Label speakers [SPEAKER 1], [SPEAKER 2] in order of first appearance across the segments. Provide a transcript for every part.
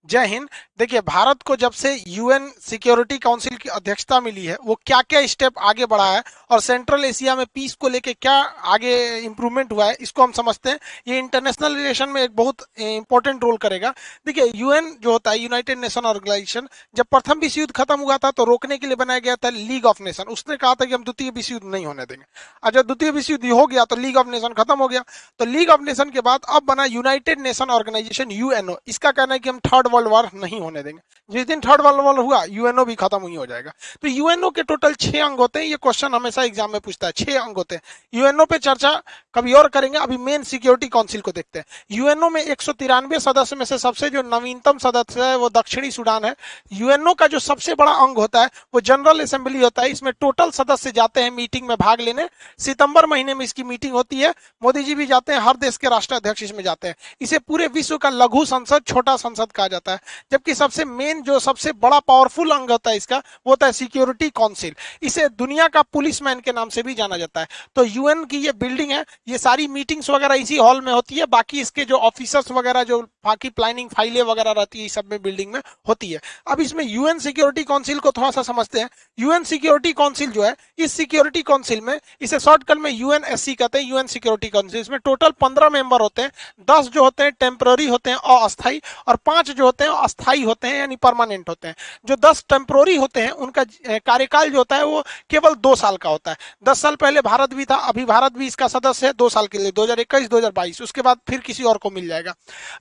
[SPEAKER 1] जय हिंद। देखिए, भारत को जब से यूएन सिक्योरिटी काउंसिल की अध्यक्षता मिली है, वो क्या क्या स्टेप आगे बढ़ा है और सेंट्रल एशिया में पीस को लेके क्या आगे इंप्रूवमेंट हुआ है, इसको हम समझते हैं। ये इंटरनेशनल रिलेशन में एक बहुत इंपॉर्टेंट रोल करेगा। देखिए, यूएन जो होता है, यूनाइटेड नेशन ऑर्गेनाइजेशन, जब प्रथम विश्व युद्ध खत्म हुआ था तो रोकने के लिए बनाया गया था लीग ऑफ नेशन। उसने कहा था कि हम द्वितीय विश्व युद्ध नहीं होने देंगे। और जब द्वितीय विश्व युद्ध हो गया तो लीग ऑफ नेशन खत्म हो गया। तो लीग ऑफ नेशन के बाद अब बना यूनाइटेड नेशन ऑर्गेनाइजेशन, यूएनओ। इसका कहना है कि हम थर्ड वर्ल्ड वॉर नहीं होने देंगे। जिस दिन थर्ड वर्ल्ड वॉर हुआ, यूएनओ भी खत्म ही हो जाएगा। तो यूएनओ के टोटल 6 अंग होते हैं। ये क्वेश्चन हमेशा एग्जाम में पूछता है, 6 अंग होते हैं। यूएनओ पे चर्चा कभी और करेंगे, अभी मेन सिक्योरिटी काउंसिल को देखते हैं। यूएनओ में 193 सदस्य में से सबसे जो नवीनतम सदस्य है वो दक्षिणी सूडान है। यूएनओ का जो सबसे बड़ा अंग होता है वो जनरल असेंबली होता है। इसमें टोटल सदस्य जाते हैं मीटिंग में भाग लेने। सितंबर महीने में इसकी मीटिंग होती है। मोदी जी भी जाते हैं, हर देश के राष्ट्राध्यक्ष इसमें जाते हैं। इसे पूरे विश्व का लघु संसद, छोटा संसद कहा जाता है। जबकि सबसे मेन जो सबसे बड़ा पावरफुल अंग होता है इसका, वो होता है सिक्योरिटी काउंसिल। इसे दुनिया का पुलिसमैन के नाम से भी जाना जाता है। तो यूएन की ये बिल्डिंग है, ये सारी मीटिंग्स वगैरह इसी हॉल में होती है। बाकी इसके जो ऑफिसर्स वगैरह, जो बाकी प्लानिंग फाइलें वगैरह रहती है, सब में बिल्डिंग में होती है। अब इसमें यूएन सिक्योरिटी काउंसिल को थोड़ा सा समझते हैं। यूएन सिक्योरिटी काउंसिल जो है, इस सिक्योरिटी काउंसिल में, इसे शॉर्टकट में यूएनएससी कहते हैं, यूएन सिक्योरिटी काउंसिल। इसमें टोटल 15 मेंबर होते हैं। 10 जो होते हैं टेम्पररी होते हैं, अस्थायी, और 5 जो होते हैं अस्थायी होते हैं, यानी परमानेंट होते हैं। जो 10 टेम्पररी होते हैं उनका कार्यकाल जो होता है वो केवल 2 साल का होता है। 10 साल पहले भारत भी था, अभी भारत भी इसका सदस्य है 2 साल के लिए, 2021-2022। उसके बाद फिर किसी और को मिल जाएगा।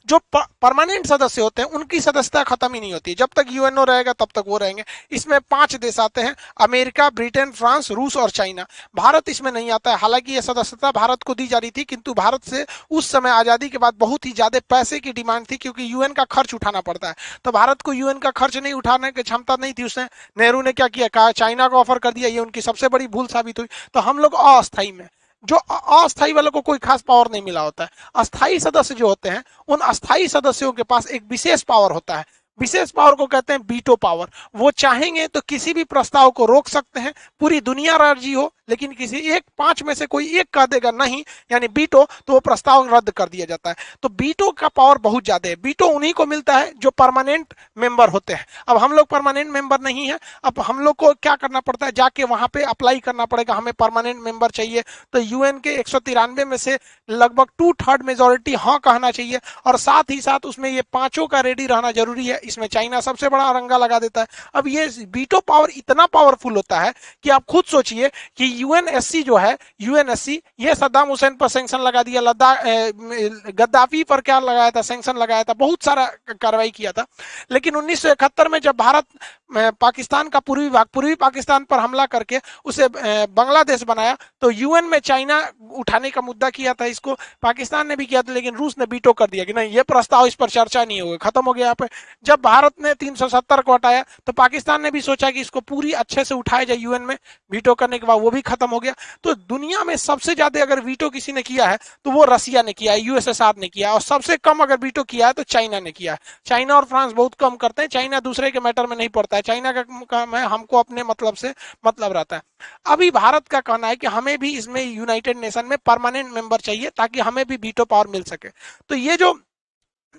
[SPEAKER 1] जो परमानेंट सदस्य होते हैं उनकी सदस्यता खत्म ही नहीं होती। जब तक यूएनओ रहेगा तब तक वो रहेंगे। इसमें 5 देश आते हैं, अमेरिका, ब्रिटेन, फ्रांस, रूस और चाइना। भारत इसमें नहीं आता है। हालांकि यह सदस्यता भारत को दी जा रही थी, किंतु भारत से उस समय आजादी के बाद बहुत ही ज्यादा पैसे की डिमांड थी, क्योंकि यूएन का खर्च उठाना पड़ता है। तो भारत को यूएन का खर्च नहीं उठाने की क्षमता नहीं थी। उसने, नेहरू ने क्या किया, कहा चाइना को ऑफर कर दिया। ये उनकी सबसे बड़ी भूल साबित हुई। तो हम लोग अस्थायी में, जो अस्थायी वालों को कोई खास पावर नहीं मिला होता है। अस्थायी सदस्य जो होते हैं, उन अस्थायी सदस्यों के पास एक विशेष पावर होता है। विशेष पावर को कहते हैं वीटो पावर। वो चाहेंगे तो किसी भी प्रस्ताव को रोक सकते हैं। पूरी दुनिया राजी हो, लेकिन किसी एक 5 में से कोई एक कह देगा नहीं, यानी वीटो, तो वो प्रस्ताव रद्द कर दिया जाता है। तो वीटो का पावर बहुत ज्यादा है। वीटो उन्हीं को मिलता है जो परमानेंट मेंबर होते हैं। अब हम लोग परमानेंट मेंबर नहीं है। अब हम लोग को क्या करना पड़ता है, जाके वहां पे अप्लाई करना पड़ेगा, हमें परमानेंट मेंबर चाहिए। तो यूएन के 193 में से लगभग 2/3 मेजोरिटी हाँ कहना चाहिए, और साथ ही साथ उसमें ये 5 का रेडी रहना जरूरी है। इसमें चाइना सबसे बड़ा अरंगा लगा देता है। अब ये वीटो पावर इतना पावरफुल होता है कि आप खुद सोचिए कि यूएनएससी जो है, यूएनएससी, ये सद्दाम हुसैन पर सैंक्शन लगा दिया, लद्दाख, गद्दाफी पर क्या लगाया था, सैंक्शन लगाया था, बहुत सारा कार्रवाई किया था। लेकिन 1971 में जब भारत पाकिस्तान का पूर्वी पाकिस्तान पर हमला करके उसे बांग्लादेश बनाया, तो यूएन में चाइना उठाने का मुद्दा किया था, इसको पाकिस्तान ने भी किया था, लेकिन रूस ने वीटो कर दिया कि नहीं, ये प्रस्ताव, इस पर चर्चा नहीं होगी, खत्म हो गया यहाँ पे। जब भारत ने 370 को हटाया तो पाकिस्तान ने भी सोचा कि इसको पूरी अच्छे से उठाया जाए यूएन में। वीटो करने के बाद वो भी खत्म हो गया। तो दुनिया में सबसे ज्यादा अगर वीटो किसी ने किया है तो वो रसिया ने किया है, यूएसएसआर ने किया है। और सबसे कम अगर वीटो किया है तो चाइना ने किया है। चाइना और फ्रांस बहुत कम करते हैं। चाइना दूसरे के मैटर में नहीं पड़ता है। चाइना का काम है, हमको अपने मतलब से मतलब रहता है। अभी भारत का कहना है कि हमें भी इसमें यूनाइटेड नेशन में परमानेंट मेंबर चाहिए, ताकि हमें भी वीटो पावर मिल सके। तो ये जो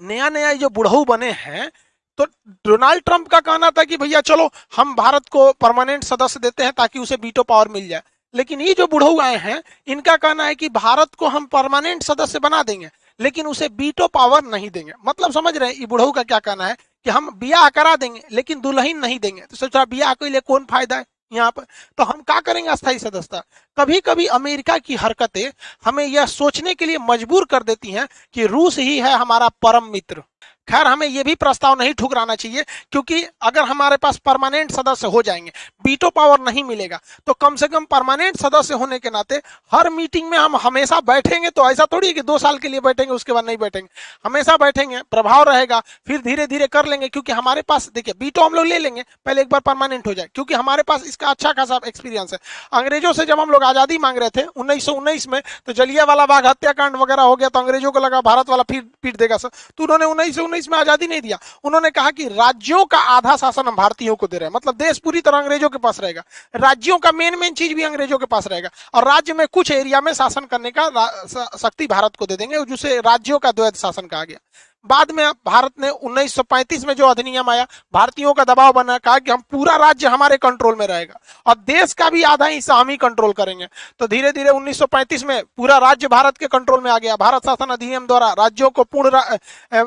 [SPEAKER 1] नया नया जो बुढ़ऊ बने हैं, तो डोनाल्ड ट्रंप का कहना था कि भैया चलो हम भारत को परमानेंट सदस्य देते हैं ताकि उसे वीटो पावर मिल जाए। लेकिन ये जो बुढ़ऊ आए हैं, इनका कहना है कि भारत को हम परमानेंट सदस्य बना देंगे, लेकिन उसे वीटो पावर नहीं देंगे। मतलब समझ रहे हैं ये बुढ़ऊ का क्या कहना है, कि हम ब्याह करा देंगे लेकिन दुल्हन नहीं देंगे। तो सोचा ब्याह के लिए कौन फायदा है यहाँ पर, तो हम क्या करेंगे, अस्थायी सदस्यता। कभी कभी अमेरिका की हरकतें हमें यह सोचने के लिए मजबूर कर देती हैं कि रूस ही है हमारा परम मित्र। खैर, हमें यह भी प्रस्ताव नहीं ठुकराना चाहिए, क्योंकि अगर हमारे पास परमानेंट सदस्य हो जाएंगे, वीटो पावर नहीं मिलेगा, तो कम से कम परमानेंट सदस्य होने के नाते हर मीटिंग में हम हमेशा बैठेंगे। तो ऐसा थोड़ी है कि 2 साल के लिए बैठेंगे उसके बाद नहीं बैठेंगे, हमेशा बैठेंगे, प्रभाव रहेगा, फिर धीरे धीरे कर लेंगे। क्योंकि हमारे पास, देखिए, वीटो हम लोग ले लेंगे पहले, एक बार परमानेंट हो जाए, क्योंकि हमारे पास इसका अच्छा खासा एक्सपीरियंस है। अंग्रेजों से जब हम लोग आजादी मांग रहे थे 1919 में, तो जलियांवाला बाग हत्याकांड वगैरह हो गया, तो अंग्रेजों को लगा भारत वाला फिर पीट देगा सर, तो उन्होंने 1919 में आजादी नहीं दिया। उन्होंने कहा कि राज्यों का आधा शासन हम भारतीयों को दे रहे हैं, मतलब देश पूरी तरह अंग्रेजों के पास रहेगा, राज्यों का मेन चीज भी अंग्रेजों के पास रहेगा, और राज्य में कुछ एरिया में शासन करने का शक्ति भारत को दे देंगे, जिसे राज्यों का द्वैध शासन कहा गया। बाद में भारत ने 1935 में जो अधिनियम आया, भारतीयों का दबाव बना, कहा कि हम पूरा राज्य हमारे कंट्रोल में रहेगा और देश का भी आधा हिस्सा हम ही कंट्रोल करेंगे। तो धीरे धीरे 1935 में पूरा राज्य भारत के कंट्रोल में आ गया। भारत शासन अधिनियम द्वारा राज्यों को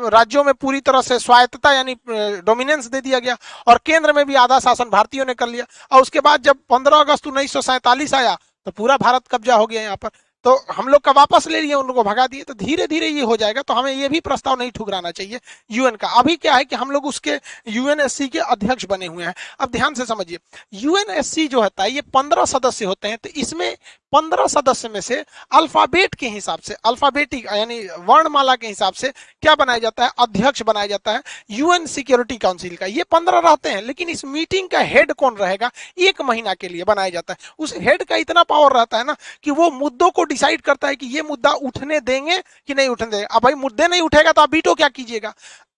[SPEAKER 1] राज्यों में पूरी तरह से स्वायत्तता यानी डोमिनेंस दे दिया गया और केंद्र में भी आधा शासन भारतीयों ने कर लिया। और उसके बाद जब 15 अगस्त 1947 आया तो पूरा भारत कब्जा हो गया यहाँ पर, तो हम लोग का वापस ले लिए, उन लोगों को भगा दिए। तो धीरे धीरे ये हो जाएगा, तो हमें ये भी प्रस्ताव नहीं ठुकराना चाहिए यूएन का। अभी क्या है कि हम लोग उसके यूएनएससी के अध्यक्ष बने हुए हैं। अब ध्यान से समझिए, यूएनएससी जो होता है ये 15 सदस्य होते हैं। तो इसमें 15 सदस्य में से अल्फाबेट के हिसाब से, अल्फाबेटिक यानी वर्णमाला के हिसाब से क्या बनाया जाता है, अध्यक्ष बनाया जाता है यूएन सिक्योरिटी काउंसिल का। ये 15 रहते हैं, लेकिन इस मीटिंग का हेड कौन रहेगा, 1 महीना के लिए बनाया जाता है। उस हेड का इतना पावर रहता है ना कि वो मुद्दों को डिसाइड करता है कि ये मुद्दा उठने देंगे कि नहीं उठने देंगे। अब भाई मुद्दे नहीं उठेगा तो आप वीटो क्या कीजिएगा,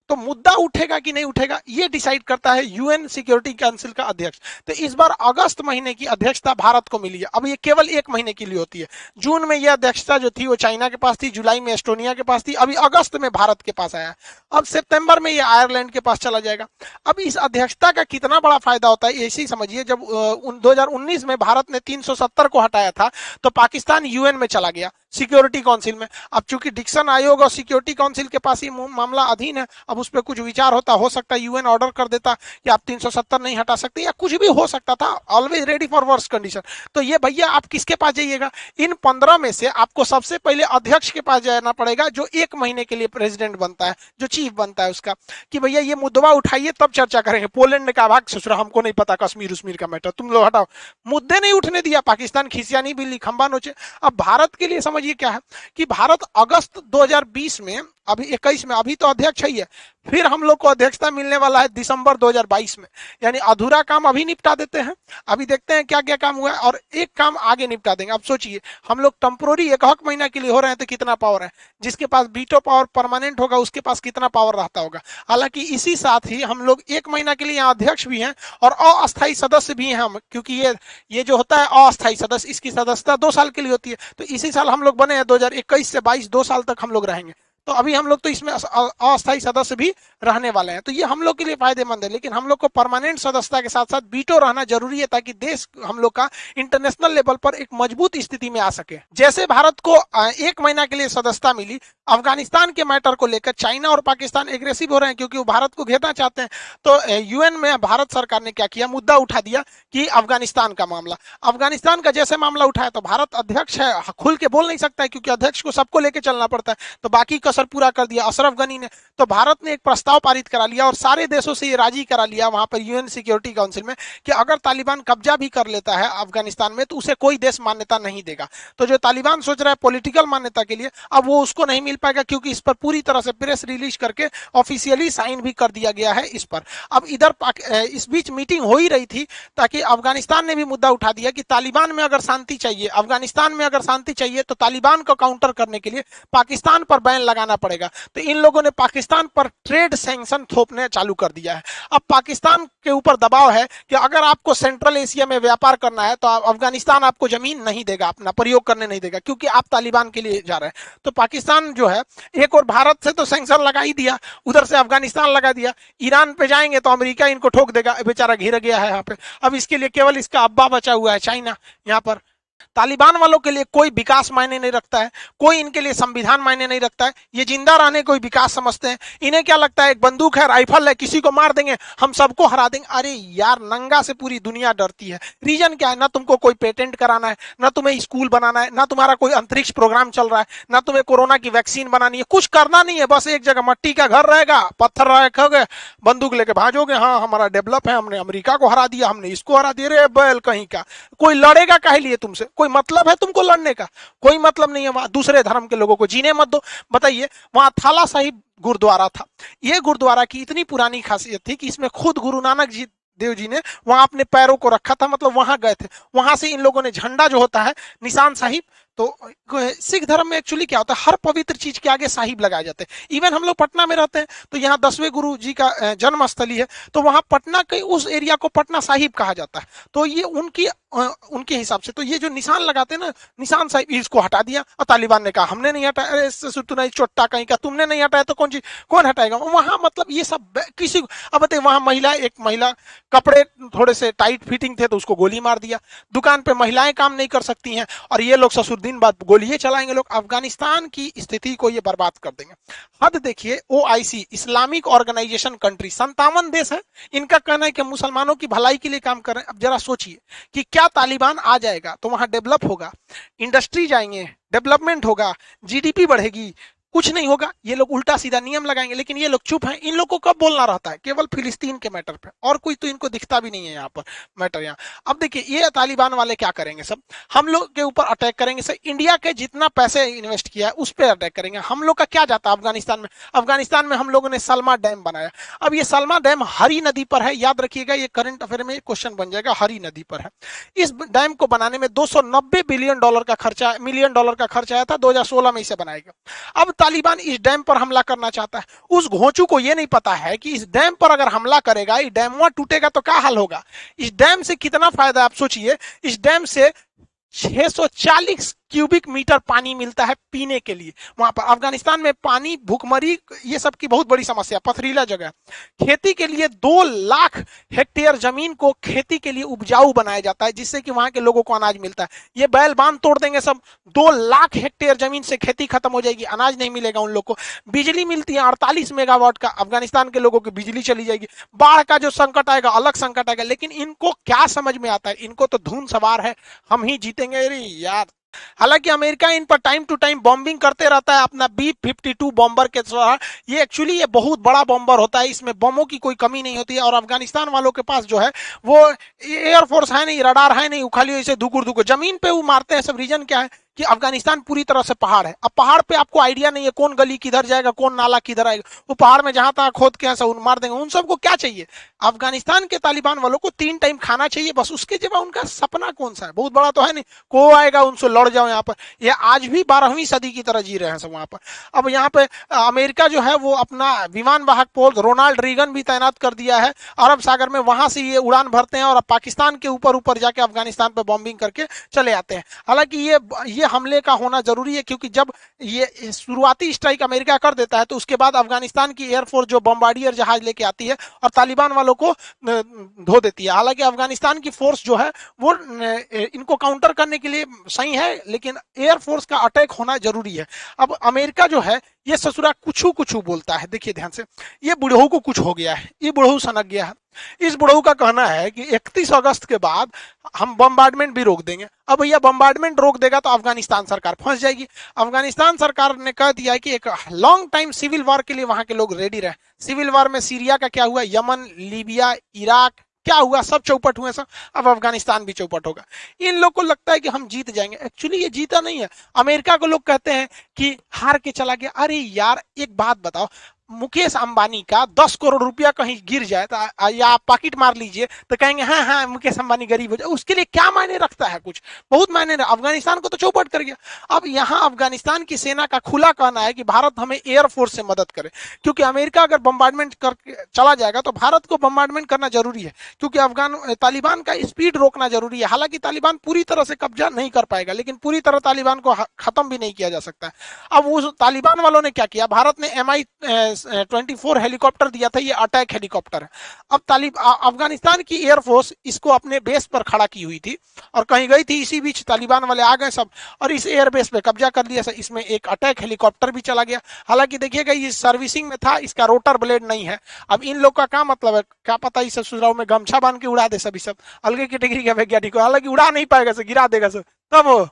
[SPEAKER 1] तो मुद्दा उठेगा कि नहीं उठेगा ये डिसाइड करता है यूएन सिक्योरिटी काउंसिल का अध्यक्ष। तो इस बार अगस्त महीने की अध्यक्षता भारत को मिली है। अब ये केवल 1 महीने के लिए होती है। जून में यह अध्यक्षता जो थी वो चाइना के पास थी, जुलाई में एस्टोनिया के पास थी, अभी अगस्त में भारत के पास आया। अब सितंबर में यह आयरलैंड के पास चला जाएगा। अब इस अध्यक्षता का कितना बड़ा फायदा होता है ऐसे ही समझिए, जब 2019 में भारत ने 370 को हटाया था तो पाकिस्तान यूएन में चला गया सिक्योरिटी काउंसिल में। अब चूंकि डिक्सन आयोग और सिक्योरिटी काउंसिल के पास ये मामला अधीन है, अब उस पर कुछ विचार होता, हो सकता है यूएन ऑर्डर कर देता कि आप 370 नहीं हटा सकते, या कुछ भी हो सकता था। Always ready for worse condition. तो ये भैया आप किसके पास जाइएगा, इन 15 में से आपको सबसे पहले अध्यक्ष के पास जाना पड़ेगा, जो 1 महीने के लिए प्रेसिडेंट बनता है, जो चीफ बनता है उसका, कि भैया ये मुद्दा उठाइए तब चर्चा करेंगे। पोलैंड ने कहा भाग ससुरा, हमको नहीं पता कश्मीर उश्मीर का मैटर, तुम लोग हटाओ। मुद्दे नहीं उठने दिया, पाकिस्तान खिसिया नहीं, बिल्ली खंबा नोचे। अब भारत के लिए समझिए क्या है कि भारत अगस्त 2020 में, अभी 21 में, अभी तो अध्यक्ष ही है, फिर हम लोग को अध्यक्षता मिलने वाला है दिसंबर 2022 में। यानी अधूरा काम अभी निपटा देते हैं, अभी देखते हैं क्या क्या काम हुआ है और एक काम आगे निपटा देंगे। अब सोचिए हम लोग टेम्पोररी 1 महीना के लिए हो रहे हैं तो कितना पावर है, जिसके पास वीटो पावर परमानेंट होगा उसके पास कितना पावर रहता होगा। हालांकि इसी साथ ही हम लोग 1 महीना के लिए यहाँ अध्यक्ष भी हैं और अस्थायी सदस्य भी हैं हम, क्योंकि ये जो होता है अस्थायी सदस्य, इसकी सदस्यता 2 साल के लिए होती है। तो इसी साल हम लोग बने हैं 2021 से 22, 2 साल तक हम लोग रहेंगे। तो अभी हम लोग तो इसमें अस्थायी सदस्य भी रहने वाले हैं, तो ये हम लोग के लिए फायदेमंद है। लेकिन हम लोग को परमानेंट सदस्यता के साथ साथ वीटो रहना जरूरी है, ताकि देश हम लोग का इंटरनेशनल लेवल पर एक मजबूत स्थिति में आ सके। जैसे भारत को 1 महीना के लिए सदस्यता मिली, अफगानिस्तान के मैटर को लेकर चाइना और पाकिस्तान एग्रेसिव हो रहे हैं क्योंकि वो भारत को घेरना चाहते हैं। तो यूएन में भारत सरकार ने क्या किया, मुद्दा उठा दिया कि अफगानिस्तान का मामला, अफगानिस्तान का जैसे मामला उठाया तो भारत अध्यक्ष है, खुल के बोल नहीं सकता है क्योंकि अध्यक्ष को सबको लेके चलना पड़ता है, तो बाकी कसर पूरा कर दिया अशरफ गनी ने। तो भारत ने एक प्रस्ताव पारित करा लिया और सारे देशों से ये राजी करा लिया वहां पर यूएन सिक्योरिटी काउंसिल में कि अगर तालिबान कब्जा भी कर लेता है अफगानिस्तान में तो उसे कोई देश मान्यता नहीं देगा। तो जो तालिबान सोच रहा है पॉलिटिकल मान्यता के लिए, अब वो उसको नहीं मिल पाएगा क्योंकि इस पर पूरी तरह से प्रेस रिलीज करके ऑफिशियली साइन भी कर दिया गया है इस पर। अब इधर इस बीच मीटिंग हो ही रही थी ताकि अफगानिस्तान ने भी मुद्दा उठा दिया कि तालिबान में अगर शांति चाहिए, अफगानिस्तान में अगर शांति चाहिए तो तालिबान को काउंटर करने के लिए पाकिस्तान पर बैन लगाना पड़ेगा। तो इन लोगों ने पाकिस्तान पर ट्रेड सैंक्शन थोपने चालू कर दिया है। अब पाकिस्तान के ऊपर दबाव है कि अगर आपको सेंट्रल एशिया में व्यापार करना है तो अफगानिस्तान आपको जमीन नहीं देगा, अपना प्रयोग करने नहीं देगा, क्योंकि आप तालिबान के लिए जा रहे हैं। तो पाकिस्तान जो है एक और भारत से तो सैंक्शन लगा ही दिया, उधर से अफगानिस्तान लगा दिया, ईरान पे जाएंगे तो अमेरिका इनको ठोक देगा, बेचारा घिर गया है यहाँ पे। अब इसके लिए केवल इसका अब्बा बचा हुआ है चाइना। यहाँ पर तालिबान वालों के लिए कोई विकास मायने नहीं रखता है, कोई इनके लिए संविधान मायने नहीं रखता है, ये जिंदा रहने कोई विकास समझते हैं। इन्हें क्या लगता है एक बंदूक है, राइफल है, किसी को मार देंगे हम सबको हरा देंगे। अरे यार नंगा से पूरी दुनिया डरती है। रीजन क्या है, ना तुमको कोई पेटेंट कराना है, ना तुम्हें स्कूल बनाना है, ना तुम्हारा कोई अंतरिक्ष प्रोग्राम चल रहा है, ना तुम्हें कोरोना की वैक्सीन बनानी है, कुछ करना नहीं है। बस एक जगह मट्टी का घर रहेगा, पत्थर रखोगे, बंदूक लेके भाजोगे, हाँ हमारा डेवलप है, हमने अमेरिका को हरा दिया, हमने इसको हरा दिया। रे बैल कहीं का, कोई लड़ेगा काहे लिए तुमसे, कोई मतलब है तुमको लड़ने का, कोई मतलब नहीं है। वहां दूसरे धर्म के लोगों को जीने मत दो। बताइए वहां थाला साहिब गुरुद्वारा था, ये गुरुद्वारा की इतनी पुरानी खासियत थी कि इसमें खुद गुरु नानक जी देव जी ने वहां अपने पैरों को रखा था, मतलब वहां गए थे। वहां से इन लोगों ने झंडा जो होता है निशान साहिब, तो सिख धर्म में एक्चुअली क्या होता है, हर पवित्र चीज के आगे साहिब लगाए जाते हैं। इवन हम लोग पटना में रहते हैं तो यहाँ 10वें गुरु जी का जन्म स्थली है, तो वहां पटना के उस एरिया को पटना साहिब कहा जाता है। तो ये उनके हिसाब से तो ये जो निशान लगाते हैं ना, निशान साहिब, इसको हटा दिया और तालिबान ने कहा हमने नहीं हटाया। अरे इससे तू नहीं चोट्टा कहीं का, तुमने नहीं हटाया तो कौन हटाएगा वहां। मतलब ये सब किसी अब बताइए, वहां एक महिला कपड़े थोड़े से टाइट फिटिंग थे तो उसको गोली मार दिया। दुकान पे महिलाएं काम नहीं कर सकती हैं और ये लोग ससुरदीन बाद गोलियां चलाएंगे लोग। अफगानिस्तान की स्थिति को ये बर्बाद कर देंगे। हद देखिए, OIC इस्लामिक ऑर्गेनाइजेशन कंट्री 57 देश है, इनका कहना है कि मुसलमानों की भलाई के लिए काम कर रहे हैं। अब जरा सोचिए कि क्या तालिबान आ जाएगा तो वहां डेवलप होगा, इंडस्ट्री जाएंगे, डेवलपमेंट होगा, GDP बढ़ेगी? कुछ नहीं होगा। ये लोग उल्टा सीधा नियम लगाएंगे, लेकिन ये लोग चुप हैं। इन लोगों को कब बोलना रहता है? केवल फिलिस्तीन के मैटर पे, और कोई तो इनको दिखता भी नहीं है यहाँ पर मैटर। यहाँ अब देखिए ये तालिबान वाले क्या करेंगे, सब हम लोग के ऊपर अटैक करेंगे। सर इंडिया के जितना पैसे इन्वेस्ट किया है उस पर अटैक करेंगे। हम लोग का क्या जाता है अफगानिस्तान में? अफगानिस्तान में हम लोगों ने सलमा डैम बनाया। अब ये सलमा डैम हरी नदी पर है, याद रखिएगा, ये करंट अफेयर में क्वेश्चन बन जाएगा, हरी नदी पर है। इस डैम को बनाने में 290 बिलियन डॉलर का खर्चा, मिलियन डॉलर का खर्चा आया था। 2016 में इसे बनाएगा। अब तालिबान इस डैम पर हमला करना चाहता है। उस घोंचू को यह नहीं पता है कि इस डैम पर अगर हमला करेगा, इस डैम टूटेगा तो क्या हाल होगा। इस डैम से कितना फायदा आप सोचिए। इस डैम से 640 क्यूबिक मीटर पानी मिलता है पीने के लिए। वहां पर अफगानिस्तान में पानी, भूखमरी, ये सब की बहुत बड़ी समस्या, पथरीला जगह। खेती के लिए 2 लाख हेक्टेयर जमीन को खेती के लिए उपजाऊ बनाया जाता है, जिससे कि वहां के लोगों को अनाज मिलता है। ये बैल बांध तोड़ देंगे सब, 2 लाख हेक्टेयर जमीन से खेती खत्म हो जाएगी, अनाज नहीं मिलेगा उन लोग को। बिजली मिलती है 48 मेगावाट का, अफगानिस्तान के लोगों की बिजली चली जाएगी। बाढ़ का जो संकट आएगा, अलग संकट आएगा। लेकिन इनको क्या समझ में आता है? इनको तो धुन सवार है, हम ही जीतेंगे। अरे यार, हालांकि अमेरिका इन पर टाइम टू टाइम बॉम्बिंग करते रहता है अपना B-52 बॉम्बर के द्वारा। ये एक्चुअली ये बहुत बड़ा बॉम्बर होता है, इसमें बमों की कोई कमी नहीं होती है। और अफगानिस्तान वालों के पास जो है वो एयरफोर्स है नहीं, रडार है नहीं, खाली ऐसे धुकुर जमीन पे वो मारते हैं सब। रीजन क्या है कि अफगानिस्तान पूरी तरह से पहाड़ है। अब पहाड़ पे आपको आइडिया नहीं है कौन गली किधर जाएगा, कौन नाला किधर आएगा। वो पहाड़ में जहां तक खोद के ऐसा मार देंगे। उन सबको क्या चाहिए? अफगानिस्तान के तालिबान वालों को 3 टाइम खाना चाहिए बस। उसके जब उनका सपना कौन सा है? बहुत बड़ा तो है नहीं, को आएगा उनसे लड़ जाओ। यहाँ पर ये आज भी 12वीं सदी की तरह जी रहे हैं सब वहां पर। अब यहाँ पे अमेरिका जो है वो अपना विमान वाहक पोत रोनाल्ड रीगन भी तैनात कर दिया है अरब सागर में। वहां से ये उड़ान भरते हैं और पाकिस्तान के ऊपर जाके अफगानिस्तान पे बॉम्बिंग करके चले आते हैं। हालांकि ये हमले का होना जरूरी है, क्योंकि जब ये शुरुआती स्ट्राइक अमेरिका कर देता है तो उसके बाद अफगानिस्तान की एयरफोर्स जो बम्बार्डियर जहाज लेके आती है और तालिबान वालों को धो देती है। हालांकि अफगानिस्तान की फोर्स जो है वो इनको काउंटर करने के लिए सही है, लेकिन एयरफोर्स का अटैक होना जरूरी है। अब अमेरिका जो है ये ससुरा कुछ बोलता है। देखिए ध्यान से, ये बुढ़ऊ को कुछ हो गया है, ये बुढ़ऊ सनक गया है। इस बुढ़ऊ का कहना है कि 31 अगस्त के बाद हम बम्बार्डमेंट भी रोक देंगे। अब भैया बम्बार्डमेंट रोक देगा तो अफगानिस्तान सरकार फंस जाएगी। अफगानिस्तान सरकार ने कह दिया है कि एक लॉन्ग टाइम सिविल वॉर के लिए वहां के लोग रेडी रहे। सिविल वॉर में सीरिया का क्या हुआ, यमन, लीबिया, इराक क्या हुआ, सब चौपट हुए सब। अब अफगानिस्तान भी चौपट होगा। इन लोग को लगता है कि हम जीत जाएंगे, एक्चुअली ये जीता नहीं है। अमेरिका को लोग कहते हैं कि हार के चला गया। अरे यार एक बात बताओ, मुकेश अंबानी का 10 करोड़ रुपया कहीं गिर जाए तो या आप पॉकेट मार लीजिए तो कहेंगे हाँ हाँ मुकेश अंबानी गरीब हो जाए। उसके लिए क्या मायने रखता है? कुछ बहुत मायने। अफगानिस्तान को तो चौपट कर गया। अब यहाँ अफगानिस्तान की सेना का खुला कहना है कि भारत हमें एयरफोर्स से मदद करे, क्योंकि अमेरिका अगर बम्बार्डमेंट करके चला जाएगा तो भारत को बम्बार्डमेंट करना जरूरी है, क्योंकि तालिबान का स्पीड रोकना जरूरी है। हालांकि तालिबान पूरी तरह से कब्जा नहीं कर पाएगा, लेकिन पूरी तरह तालिबान को खत्म भी नहीं किया जा सकता। अब उस तालिबान वालों ने क्या किया, भारत ने MI-24 हेलीकॉप्टर दिया था, ये अटैक हेलीकॉप्टर है। अब अफगानिस्तान की एयरफोर्स इसको अपने बेस पर खड़ा की हुई थी और कहीं गई थी, इसी बीच तालिबान वाले आ गए सब और इस एयरबेस पे कब्जा कर लिया। इसमें एक अटैक हेलीकॉप्टर भी चला गया। हालांकि देखिएगा ये सर्विसिंग में था, इसका रोटर ब्लेड नहीं है। अब इन लोग का क्या मतलब है, क्या पता इस सुझाव में गमछा बांध के उड़ा दे सभी सब अलगे कैटेगरी के वैज्ञानिक। हालांकि उड़ा नहीं पाएगा, से गिरा देगा सब। तब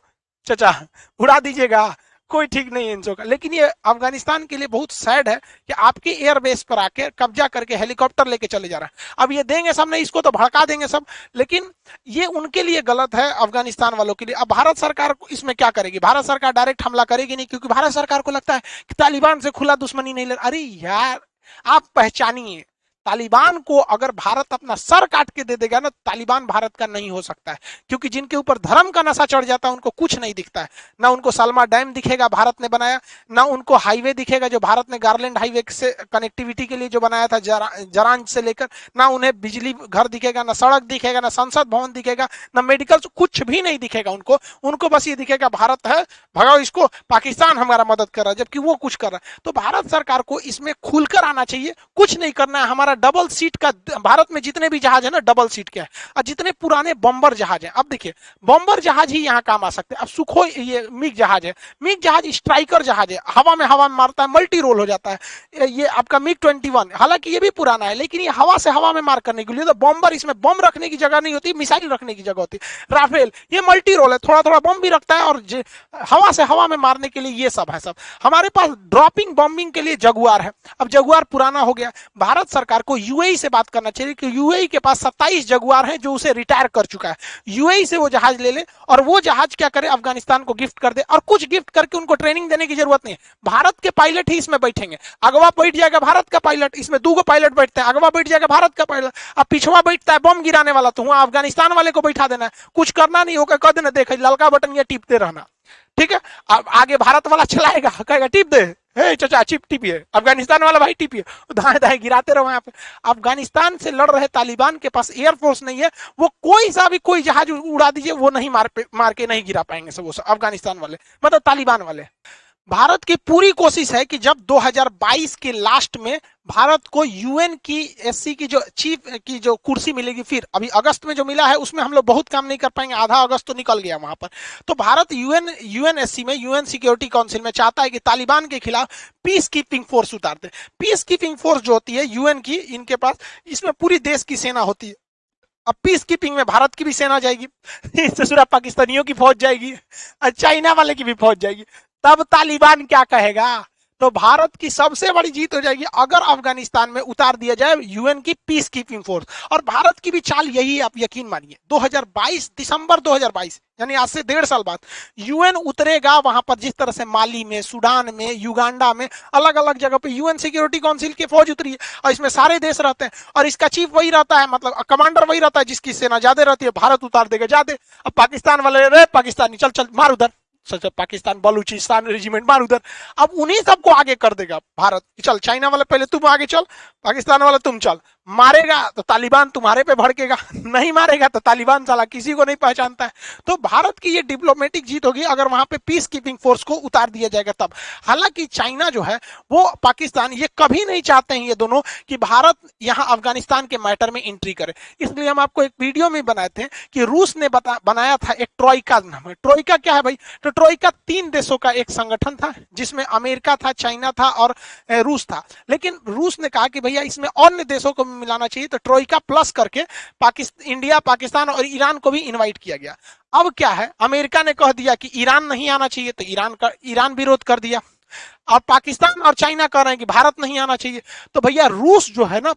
[SPEAKER 1] चचा उड़ा दीजिएगा, कोई ठीक नहीं है इन का। लेकिन ये अफगानिस्तान के लिए बहुत सैड है कि आपके एयरबेस पर आके कब्जा करके हेलीकॉप्टर लेके चले जा रहा है। अब ये देंगे सब नहीं, इसको तो भड़का देंगे सब, लेकिन ये उनके लिए गलत है, अफगानिस्तान वालों के लिए। अब भारत सरकार इसमें क्या करेगी? भारत सरकार डायरेक्ट हमला करेगी नहीं, क्योंकि भारत सरकार को लगता है कि तालिबान से खुला दुश्मनी नहीं ले। अरे यार आप पहचानिए, तालिबान को अगर भारत अपना सर काट के दे देगा ना, तालिबान भारत का नहीं हो सकता है, क्योंकि जिनके ऊपर धर्म का नशा चढ़ जाता है उनको कुछ नहीं दिखता है। ना उनको सलमा डैम दिखेगा भारत ने बनाया, ना उनको हाईवे दिखेगा जो भारत ने गारलैंड हाईवे से कनेक्टिविटी के लिए जो बनाया था जरांज से लेकर, ना उन्हें बिजली घर दिखेगा, ना सड़क दिखेगा, ना संसद भवन दिखेगा, ना मेडिकल, कुछ भी नहीं दिखेगा उनको। उनको बस ये दिखेगा भारत है, भगाओ इसको, पाकिस्तान हमारा मदद कर रहा है, जबकि वो कुछ कर रहा है। तो भारत सरकार को इसमें खुलकर आना चाहिए, कुछ नहीं करना है। हमारा डबल सीट का, भारत में जितने भी जहाज है ना डबल सीट के हैं, और जितने पुराने बम्बर जहाज हैं, अब देखिए बम्बर जहाज ही यहाँ काम आ सकते हैं। अब सुखोई ये मिग जहाज है, मिग जहाज स्ट्राइकर जहाज है, हवा में मारता है, मल्टी रोल हो जाता है। ये आपका मिग 21, हालांकि ये भी पुराना है, लेकिन ये हवा से हवा में मार करने के लिए, तो बम्बर इसमें बम रखने की जगह नहीं होती, मिसाइल रखने की जगह होती। राफेल ये मल्टी रोल है, थोड़ा थोड़ा बम भी रखता है और हवा से हवा में मारने के लिए ये सब है। सब हमारे पास ड्रॉपिंग बॉम्बिंग के लिए जगुआर है। अब जगुआर पुराना हो गया, भारत सरकार को यूएई से बात करना चाहिए कि यूएई के पास 27 जगुआर है जो उसे रिटायर कर चुका है। यूएई से वो जहाज ले ले और वो जहाज क्या करे, अफगानिस्तान को गिफ्ट कर दे, और कुछ गिफ्ट करके उनको ट्रेनिंग देने की जरूरत नहीं है। भारत के पायलट ही इसमें बैठेंगे, अगवा बैठ जाएगा भारत का पायलट, इसमें 2 पायलट बैठते हैं, अगवा बैठ जाएगा भारत का पायलट, अब पिछवा बैठता है बम गिराने वाला, तो वहां अफगानिस्तान वाले को बैठा देना है, कुछ करना नहीं होगा, कद न देखे ललका बटन ये टिपते रहना, ठीक है। अब आगे भारत वाला चलाएगा, कहेगा टिप दे, हे चाचा चिप टिपिए, अफगानिस्तान वाला भाई टिपिए, दाएं दाएं गिराते रहो। यहाँ पे अफगानिस्तान से लड़ रहे तालिबान के पास एयरफोर्स नहीं है, वो कोई सा भी कोई जहाज उड़ा दीजिए वो नहीं मार के नहीं गिरा पाएंगे सब, वो अफगानिस्तान वाले मतलब तालिबान वाले। भारत की पूरी कोशिश है कि जब 2022 के लास्ट में भारत को यूएन की एससी की जो चीफ की जो कुर्सी मिलेगी, फिर अभी अगस्त में जो मिला है उसमें हम लोग बहुत काम नहीं कर पाएंगे, आधा अगस्त तो निकल गया वहां पर। तो भारत यूएनएससी में, यूएन सिक्योरिटी काउंसिल में चाहता है कि तालिबान के खिलाफ पीस कीपिंग फोर्स उतार दे। पीस कीपिंग फोर्स जो होती है यूएन की, इनके पास इसमें पूरी देश की सेना होती है। अब पीस कीपिंग में भारत की भी सेना जाएगी, ससुरा पाकिस्तानियों की फौज जाएगी, चाइना वाले की भी फौज जाएगी, तब तालिबान क्या कहेगा? तो भारत की सबसे बड़ी जीत हो जाएगी अगर अफगानिस्तान में उतार दिया जाए यूएन की पीस कीपिंग फोर्स। और भारत की भी चाल यही है, आप यकीन मानिए। 2022 दिसंबर 2022 यानी आज से 1.5 साल बाद यूएन उतरेगा वहां पर, जिस तरह से माली में, सूडान में, युगांडा में, अलग अलग जगह पे यूएन सिक्योरिटी काउंसिल की फौज उतरी है और इसमें सारे देश रहते हैं और इसका चीफ वही रहता है, मतलब कमांडर वही रहता है जिसकी सेना ज्यादा रहती है। भारत उतार देगा ज्यादा। अब पाकिस्तान वाले, रे पाकिस्तानी चल चल मार उधर, पाकिस्तान बलूचिस्तान रेजिमेंट मार उधर, अब उन्हीं सबको आगे कर देगा भारत। चल चाइना वाला पहले तुम आगे चल, पाकिस्तान वाला तुम चल, मारेगा तो तालिबान तुम्हारे पे भड़केगा, नहीं मारेगा तो तालिबान साला किसी को नहीं पहचानता है। तो भारत की ये डिप्लोमेटिक जीत होगी अगर वहां पे पीस कीपिंग फोर्स को उतार दिया जाएगा तब। हालांकि चाइना जो है वो, पाकिस्तान, ये कभी नहीं चाहते हैं ये दोनों कि भारत यहां अफगानिस्तान के मैटर में एंट्री करे। इसलिए हम आपको एक वीडियो में बनाए थे कि रूस ने बनाया था एक ट्रोइका नाम है। ट्रोइका क्या है भाई? तो ट्रोइका 3 देशों का एक संगठन था जिसमें अमेरिका था, चाइना था और रूस था। लेकिन रूस ने कहा कि भैया इसमें अन्य देशों को मिलाना चाहिए, तो ट्रोइका प्लस करके इंडिया, पाकिस्तान और ईरान को भी इनवाइट किया गया। अब क्या है, अमेरिका ने कह दिया कि ईरान नहीं आना चाहिए, तो ईरान विरोध कर दिया। और पाकिस्तान और चाइना कह रहे हैं कि भारत नहीं आना चाहिए। तो भैया रूस जो है ना,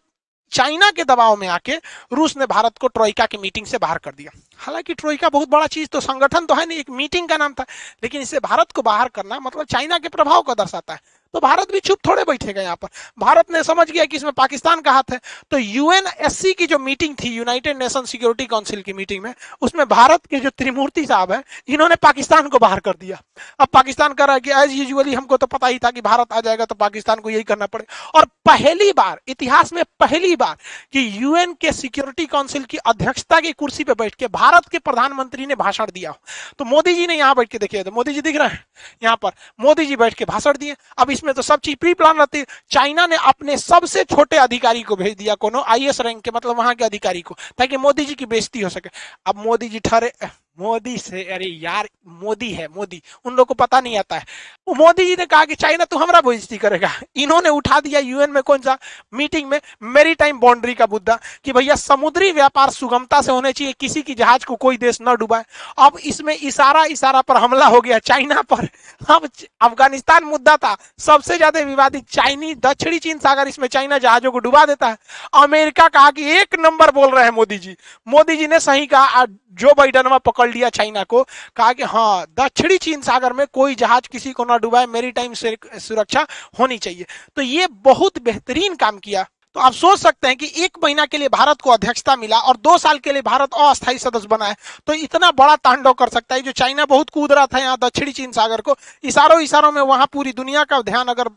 [SPEAKER 1] चाइना के दबाव में आके रूस ने भारत को ट्रोइका की मीटिंग से बाहर कर दिया। हालांकि ट्रोइका बहुत बड़ा चीज तो, संगठन तो है नहीं, एक मीटिंग का नाम था, लेकिन इससे भारत को बाहर करना मतलब चाइना के प्रभाव को दर्शाता है। तो भारत भी चुप थोड़े बैठेगा यहाँ पर। भारत ने समझ गया कि इसमें पाकिस्तान का हाथ है। तो यूएनएससी की जो मीटिंग थी, यूनाइटेड नेशन सिक्योरिटी काउंसिल की मीटिंग में, उसमें भारत के जो त्रिमूर्ति साहब है, इन्होंने पाकिस्तान को बाहर कर दिया। अब पाकिस्तान कह रहा है कि एज यूजुअली हमको तो पता ही था कि भारत आ जाएगा तो पाकिस्तान को यही करना पड़ेगा। और पहली बार, इतिहास में पहली बार कि यूएन के सिक्योरिटी काउंसिल की अध्यक्षता की कुर्सी पर बैठ के भारत के प्रधानमंत्री ने भाषण दिया। तो मोदी जी ने यहाँ बैठ के, देखिए तो मोदी जी दिख रहे हैं यहाँ पर, मोदी जी बैठ के भाषण दिए। अब इसमें तो सब चीज प्री प्लान रहती है। चाइना ने अपने सबसे छोटे अधिकारी को भेज दिया, कोनो आईएएस रैंक के, मतलब वहां के अधिकारी को, ताकि मोदी जी की बेइज्जती हो सके। अब मोदी जी ठहरे, मोदी से, अरे यार मोदी है, मोदी, उन लोगों को पता नहीं आता है। मोदी जी ने कहा कि चाइना तू हमारा बेइज्जती करेगा। इन्होंने उठा दिया यूएन में, कौन सा मीटिंग में, मेरी टाइम बाउंड्री का मुद्दा, कि भैया समुद्री व्यापार सुगमता से होने चाहिए, किसी की जहाज को कोई देश न डुबाए। अब इसमें इशारा पर हमला हो गया चाइना पर। अब अफगानिस्तान मुद्दा था सबसे ज्यादा विवादित, दक्षिणी चीन सागर, इसमें चाइना जहाजों को डुबा देता है। अमेरिका कहा कि 1 नंबर बोल रहे हैं मोदी जी। मोदी जी ने सही कहा, जो बाइडन पकड़ लिया चाइना को, कहा कि हाँ दक्षिणी चीन सागर में कोई जहाज किसी को ना डुबाए, मेरी टाइम सुरक्षा होनी चाहिए। तो ये बहुत बेहतरीन काम किया। तो आप सोच सकते हैं कि 1 महीना के लिए भारत को अध्यक्षता मिला और 2 साल के लिए भारत अस्थायी सदस्य बना है, तो इतना बड़ा तांडव कर सकता है। जो चाइना बहुत कूद रहा था यहाँ दक्षिणी चीन सागर को, इशारों इशारों में वहां पूरी दुनिया का ध्यान अगर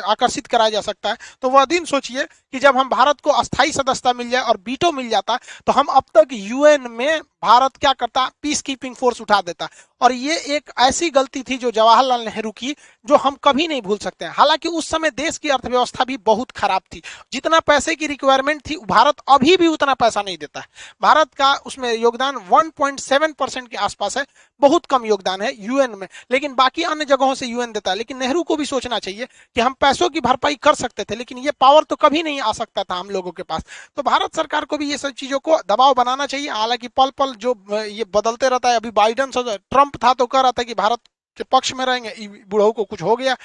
[SPEAKER 1] आकर्षित कराया जा सकता है, तो वह दिन सोचिए कि जब हम भारत को अस्थायी सदस्यता मिल जाए और बीटो मिल जाता, तो हम अब तक यूएन में भारत क्या करता, पीस कीपिंग फोर्स उठा देता। और ये एक ऐसी गलती थी जो जवाहरलाल नेहरू की, जो हम कभी नहीं भूल सकते हैं। हालांकि उस समय देश की अर्थव्यवस्था भी बहुत खराब थी, जितना पैसे की रिक्वायरमेंट थी भारत अभी भी उतना पैसा नहीं देता है। भारत का उसमें योगदान 1.7% के आसपास है, बहुत कम योगदान है यूएन में, लेकिन बाकी अन्य जगहों से यूएन देता है। लेकिन नेहरू को भी सोचना चाहिए कि हम पैसों की भरपाई कर सकते थे, लेकिन ये पावर तो कभी नहीं आ सकता था हम लोगों के पास। तो भारत सरकार को भी ये सब चीजों को दबाव बनाना चाहिए। हालांकि पल पल जो ये बदलते रहता है, अभी बाइडन ट्रंप था तो कह रहा था कि भारत के पक्ष में रहेंगे, बुढ़ऊ को कुछ हो गया,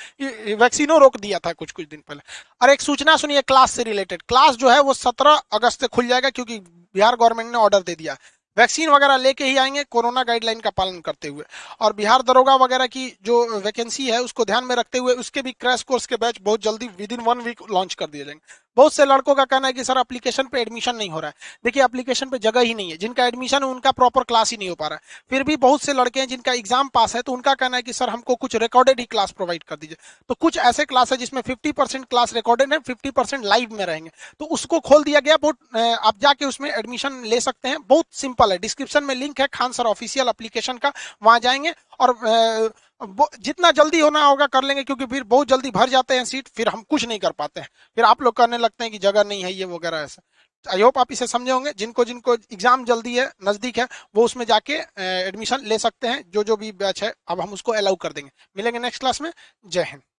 [SPEAKER 1] वैक्सीनों रोक दिया था कुछ कुछ दिन पहले। और एक सूचना सुनिए क्लास से रिलेटेड, क्लास जो है वो 17 अगस्त से खुल जाएगा, क्योंकि बिहार गवर्नमेंट ने ऑर्डर दे दिया। वैक्सीन वगैरह लेके ही आएंगे कोरोना गाइडलाइन का पालन करते हुए। और बिहार दरोगा वगैरह की जो वैकेंसी है उसको ध्यान में रखते हुए उसके भी क्रैश कोर्स के बैच बहुत जल्दी विद इन 1 वीक लॉन्च कर दिए जाएंगे। बहुत से लड़कों का कहना है कि सर एप्लीकेशन पे एडमिशन नहीं हो रहा है। देखिए एप्लीकेशन पे जगह ही नहीं है, जिनका एडमिशन है उनका प्रॉपर क्लास ही नहीं हो पा रहा है। फिर भी बहुत से लड़के हैं जिनका एग्जाम पास है, तो उनका कहना है कि सर हमको कुछ रिकॉर्डेड ही क्लास प्रोवाइड कर दीजिए। तो कुछ ऐसे क्लास है जिसमें 50% क्लास रिकॉर्डेड है, 50% लाइव में रहेंगे, तो उसको खोल दिया गया। बहुत आप जाके उसमें एडमिशन ले सकते हैं, बहुत सिंपल है। डिस्क्रिप्शन में लिंक है खान सर ऑफिशियल एप्लीकेशन का, वहां जाएंगे और जितना जल्दी होना होगा कर लेंगे, क्योंकि फिर बहुत जल्दी भर जाते हैं सीट, फिर हम कुछ नहीं कर पाते हैं, फिर आप लोग कहने लगते हैं कि जगह नहीं है ये वगैरह ऐसा। आई होप आप इसे समझे होंगे। जिनको जिनको एग्जाम जल्दी है, नजदीक है, वो उसमें जाके एडमिशन ले सकते हैं। जो जो भी बैच है अब हम उसको अलाउ कर देंगे। मिलेंगे नेक्स्ट क्लास में। जय हिंद।